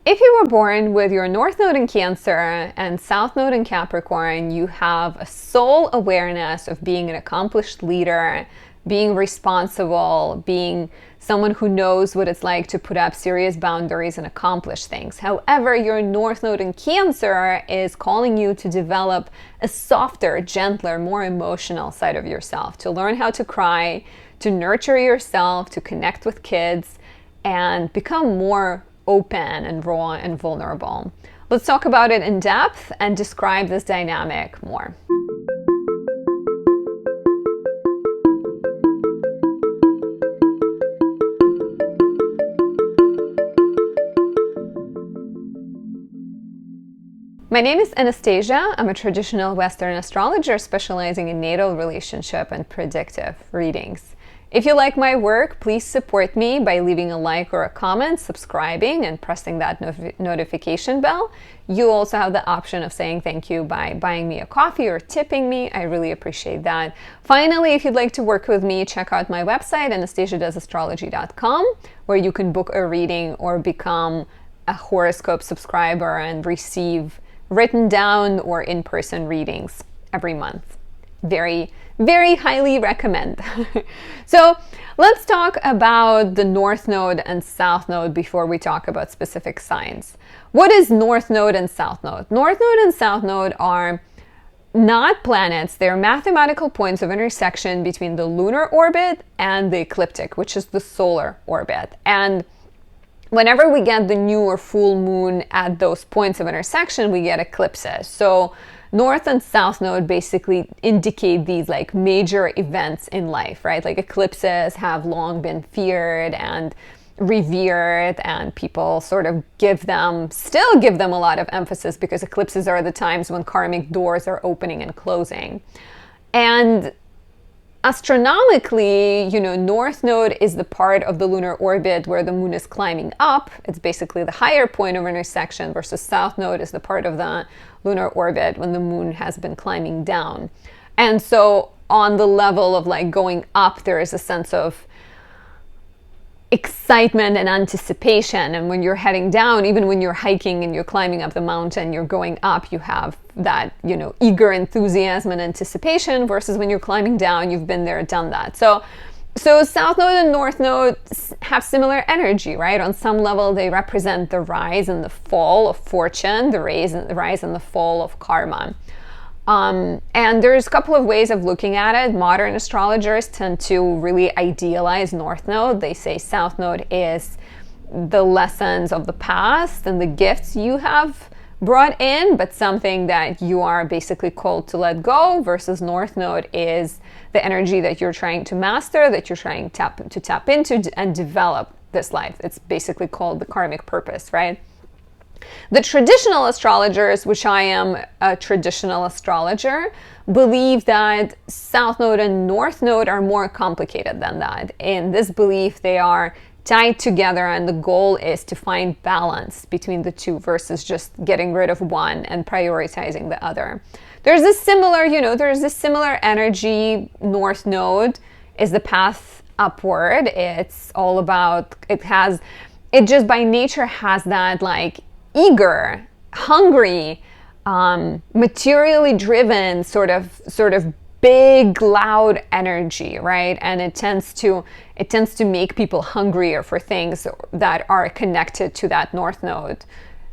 If you were born with your North Node in Cancer and South Node in Capricorn, you have a soul awareness of being an accomplished leader, being responsible, being someone who knows what it's like to put up serious boundaries and accomplish things. However, your North Node in Cancer is calling you to develop a softer, gentler, more emotional side of yourself, to learn how to cry, to nurture yourself, to connect with kids, and become more open and raw and vulnerable. Let's talk about it in depth and describe this dynamic more. My name is Anastasia. I'm a traditional Western astrologer specializing in natal, relationship, and predictive readings. If you like my work, please support me by leaving a like or a comment, subscribing, and pressing that notification bell. You also have the option of saying thank you by buying me a coffee or tipping me. I really appreciate that. Finally, if you'd like to work with me, check out my website, anastasiadoesastrology.com, where you can book a reading or become a horoscope subscriber and receive written down or in-person readings every month. Very, very highly recommend. So let's talk about the North Node and South Node before we talk about specific signs. What is North Node and South Node? North Node and South Node are not planets. They're mathematical points of intersection between the lunar orbit and the ecliptic, which is the solar orbit. And whenever we get the new or full moon at those points of intersection, we get eclipses. So North and South Node basically indicate these like major events in life, right? Like eclipses have long been feared and revered, and people sort of still give them a lot of emphasis because eclipses are the times when karmic doors are opening and closing. And astronomically, North Node is the part of the lunar orbit where the moon is climbing up. It's basically the higher point of intersection, versus South Node is the part of the lunar orbit when the moon has been climbing down. And so on the level of like going up, there is a sense of excitement and anticipation. And when you're heading down, even when you're hiking and you're climbing up the mountain, you're going up, you have that, eager enthusiasm and anticipation, versus when you're climbing down, you've been there, done that. So South Node and North Node have similar energy, right? On some level, they represent the rise and the fall of fortune, the rise and the fall of karma. And there's a couple of ways of looking at it. Modern astrologers tend to really idealize North Node. They say South Node is the lessons of the past and the gifts you have brought in, but something that you are basically called to let go, versus North Node is the energy that you're trying to master, that you're trying to tap into and develop this life. It's basically called the karmic purpose, right? The traditional astrologers, which I am a traditional astrologer, believe that South Node and North Node are more complicated than that. In this belief, they are tied together, and the goal is to find balance between the two versus just getting rid of one and prioritizing the other. There's this similar energy. North Node is the path upward. It's all about, it just by nature has that like eager, hungry, materially driven sort of big, loud energy, right? And it tends to make people hungrier for things that are connected to that North Node,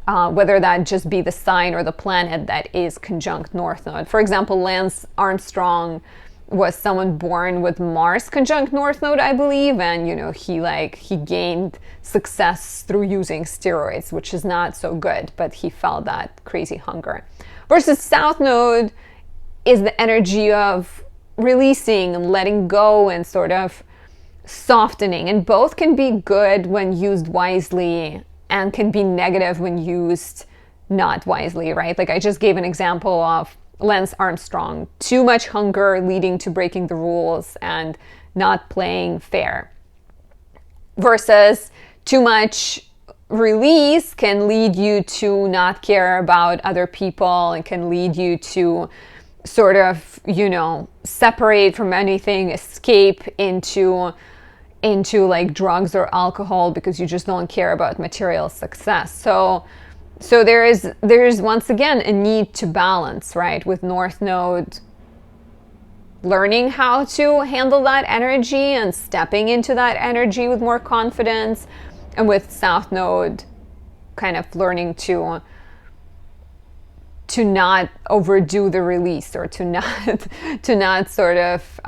whether that just be the sign or the planet that is conjunct North Node. For example, Lance Armstrong was someone born with Mars conjunct North Node, I believe, and he gained success through using steroids, which is not so good, but he felt that crazy hunger. Versus South Node is the energy of releasing and letting go and sort of softening. And both can be good when used wisely and can be negative when used not wisely, right? Like I just gave an example of Lance Armstrong. Too much hunger leading to breaking the rules and not playing fair. Versus too much release can lead you to not care about other people and can lead you to sort of, separate from anything, escape into into like drugs or alcohol because you just don't care about material success. So there's once again a need to balance, right? With North Node learning how to handle that energy and stepping into that energy with more confidence, and with South Node kind of learning to not overdo the release, or to not sort of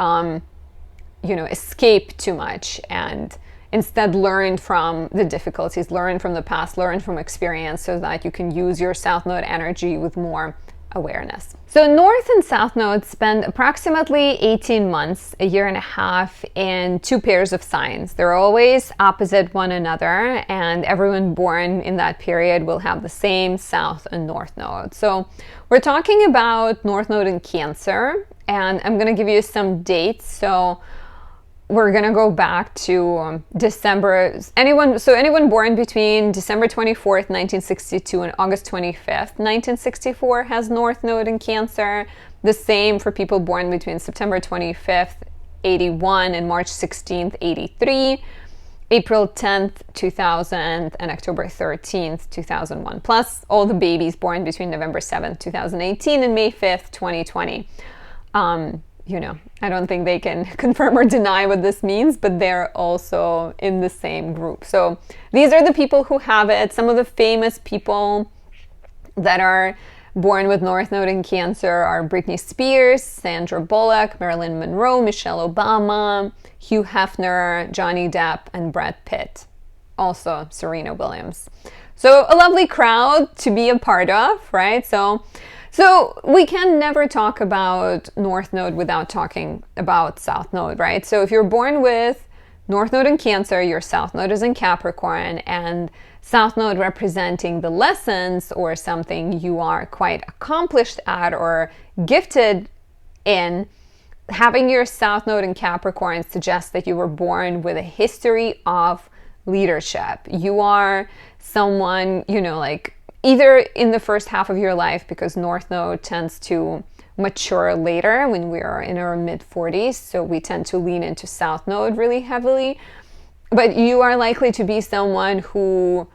escape too much, and instead learn from the difficulties, learn from the past, learn from experience, so that you can use your South Node energy with more awareness. So North and South Nodes spend approximately 18 months, a year and a half, in two pairs of signs. They're always opposite one another, and everyone born in that period will have the same South and North Node. So we're talking about North Node in Cancer, and I'm going to give you some dates. So we're going to go back to December. Anyone born between December 24th, 1962 and August 25th, 1964 has North Node in Cancer. The same for people born between September 25th, 81 and March 16th, 83, April 10th, 2000 and October 13th, 2001. Plus all the babies born between November 7th, 2018 and May 5th, 2020. I don't think they can confirm or deny what this means, but they're also in the same group. So these are the people who have it. Some of the famous people that are born with North Node in Cancer are Britney Spears, Sandra Bullock, Marilyn Monroe, Michelle Obama, Hugh Hefner, Johnny Depp, and Brad Pitt. Also Serena Williams. So a lovely crowd to be a part of, right? So we can never talk about North Node without talking about South Node, right? So if you're born with North Node in Cancer, your South Node is in Capricorn, and South Node representing the lessons or something you are quite accomplished at or gifted in, having your South Node in Capricorn suggests that you were born with a history of leadership. You are someone, either in the first half of your life, because North Node tends to mature later when we are in our mid-40s, so we tend to lean into South Node really heavily. But you are likely to be someone who,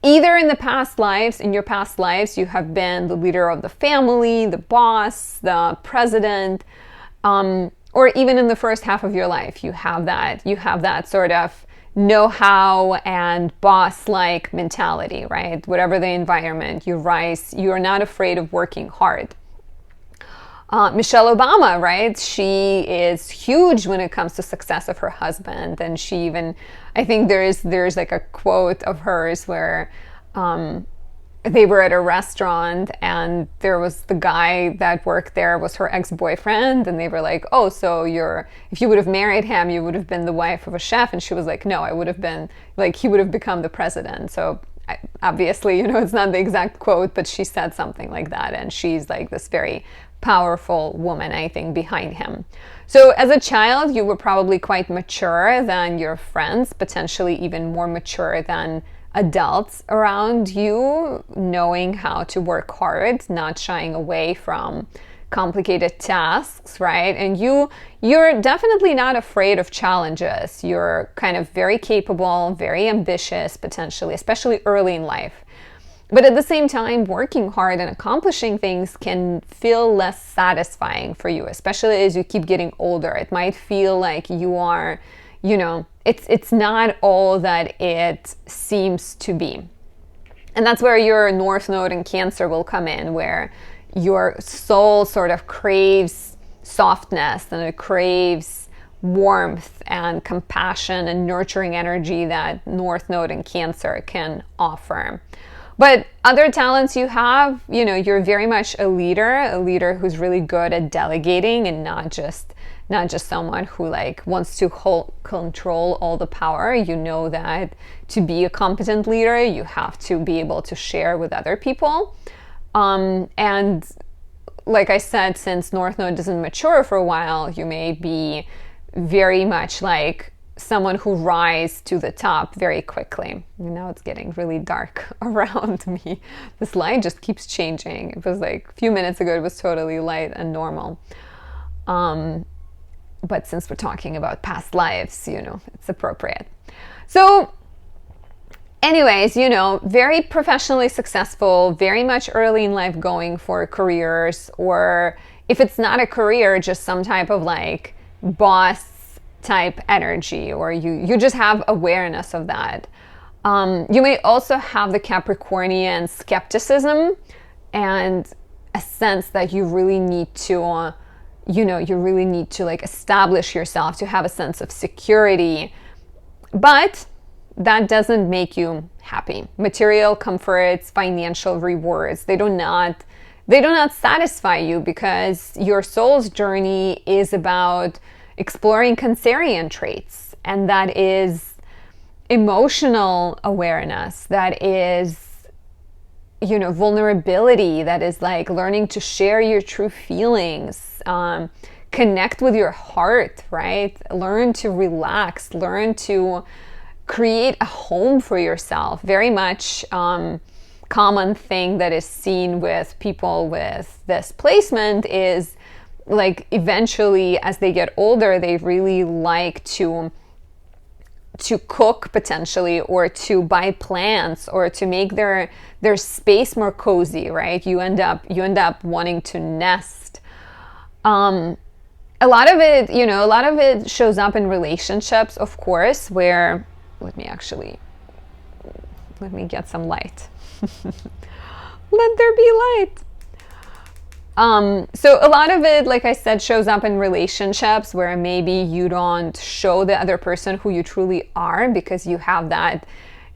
either in your past lives, you have been the leader of the family, the boss, the president, or even in the first half of your life, you have that sort of know-how and boss-like mentality, right? Whatever the environment, you rise, you are not afraid of working hard. Michelle Obama, right? She is huge when it comes to success of her husband, and she even, I think there's like a quote of hers where they were at a restaurant and there was the guy that worked there was her ex-boyfriend, and they were like, oh, so if you would have married him, you would have been the wife of a chef. And she was like, no, I would have been, like, he would have become the president. So obviously, it's not the exact quote, but she said something like that. And she's like this very powerful woman, I think, behind him. So as a child, you were probably quite mature than your friends, potentially even more mature than adults around you, knowing how to work hard, not shying away from complicated tasks, right? And you're definitely not afraid of challenges. You're kind of very capable, very ambitious, potentially, especially early in life. But at the same time, working hard and accomplishing things can feel less satisfying for you, especially as you keep getting older. It might feel like you are, it's not all that it seems to be. And that's where your North Node in Cancer will come in, where your soul sort of craves softness, and it craves warmth and compassion and nurturing energy that North Node in Cancer can offer. But other talents you have, you're very much a leader who's really good at delegating, and not just someone who wants to control all the power. You know that to be a competent leader, you have to be able to share with other people. And like I said, since North Node doesn't mature for a while, you may be very much like someone who rises to the top very quickly. Now it's getting really dark around me. This light just keeps changing. It was like a few minutes ago, it was totally light and normal. But since we're talking about past lives, you know, it's appropriate. So anyways, you know, very professionally successful, very much early in life going for careers, or if it's not a career, just some type of like boss type energy, or you just have awareness of that. You may also have the Capricornian skepticism and a sense that you really need to, you really need to like establish yourself to have a sense of security. But that doesn't make you happy. Material comforts, financial rewards, they do not satisfy you, because your soul's journey is about exploring Cancerian traits, and that is emotional awareness, that is, you know, vulnerability, that is like learning to share your true feelings, connect with your heart, right? Learn to relax, learn to create a home for yourself. Very much common thing that is seen with people with this placement is like eventually as they get older, they really like to cook potentially, or to buy plants, or to make their space more cozy, right? You end up wanting to nest. A lot of it shows up in relationships, of course, where let me get some light. Let there be light. So a lot of it, like I said, shows up in relationships where maybe you don't show the other person who you truly are, because you have that,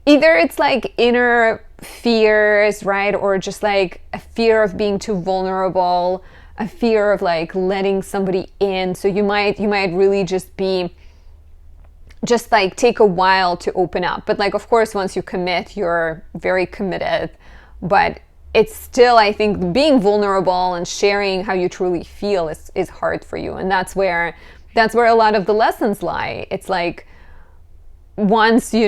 either it's like inner fears, right? Or just like a fear of being too vulnerable, a fear of like letting somebody in. So you might really just like take a while to open up. But like, of course, once you commit, you're very committed. But it's still, I think, being vulnerable and sharing how you truly feel is hard for you. And that's where a lot of the lessons lie. It's like once you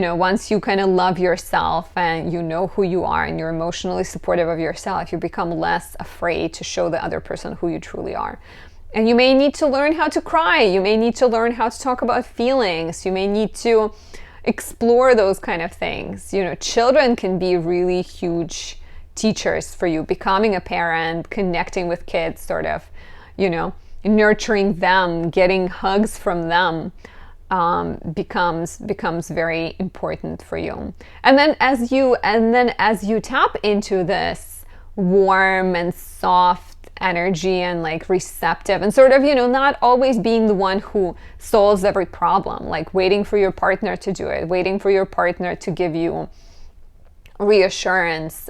kind of love yourself and you know who you are and you're emotionally supportive of yourself, you become less afraid to show the other person who you truly are. And you may need to learn how to cry. You may need to learn how to talk about feelings. You may need to explore those kind of things. You know, children can be really huge teachers for you. Becoming a parent, connecting with kids, sort of, you know, nurturing them, getting hugs from them, becomes very important for you. And then as you tap into this warm and soft energy and like receptive and sort of, you know, not always being the one who solves every problem, like waiting for your partner to do it, waiting for your partner to give you reassurance,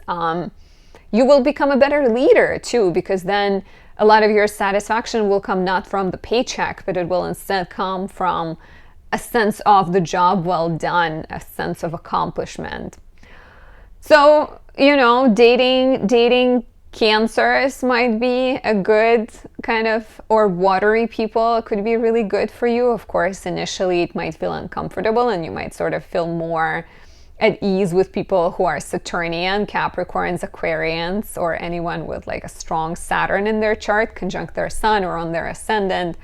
you will become a better leader too, because then a lot of your satisfaction will come not from the paycheck, but it will instead come from a sense of the job well done, a sense of accomplishment. So, you know, dating Cancers might be a good kind of, or watery people could be really good for you. Of course, initially it might feel uncomfortable and you might sort of feel more at ease with people who are Saturnian, Capricorns, Aquarians, or anyone with like a strong Saturn in their chart, conjunct their sun or on their ascendant.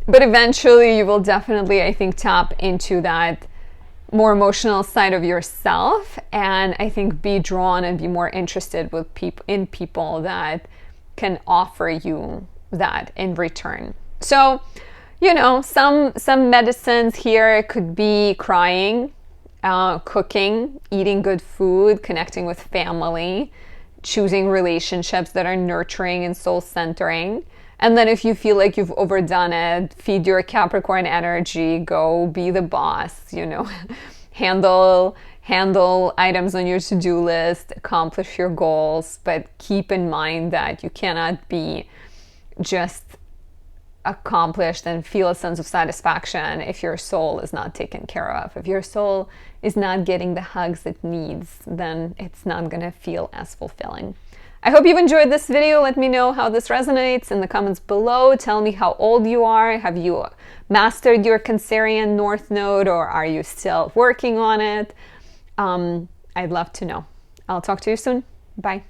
But eventually you will definitely, I think, tap into that more emotional side of yourself, and I think be drawn and be more interested with people that can offer you that in return. So, you know, some medicines here could be crying, cooking, eating good food, connecting with family, choosing relationships that are nurturing and soul-centering. And then if you feel like you've overdone it, feed your Capricorn energy, go be the boss, you know, handle items on your to-do list, accomplish your goals, but keep in mind that you cannot be just accomplished and feel a sense of satisfaction if your soul is not taken care of. If your soul is not getting the hugs it needs, then it's not going to feel as fulfilling. I hope you've enjoyed this video. Let me know how this resonates in the comments below. Tell me how old you are. Have you mastered your Cancerian North Node, or are you still working on it? I'd love to know. I'll talk to you soon. Bye.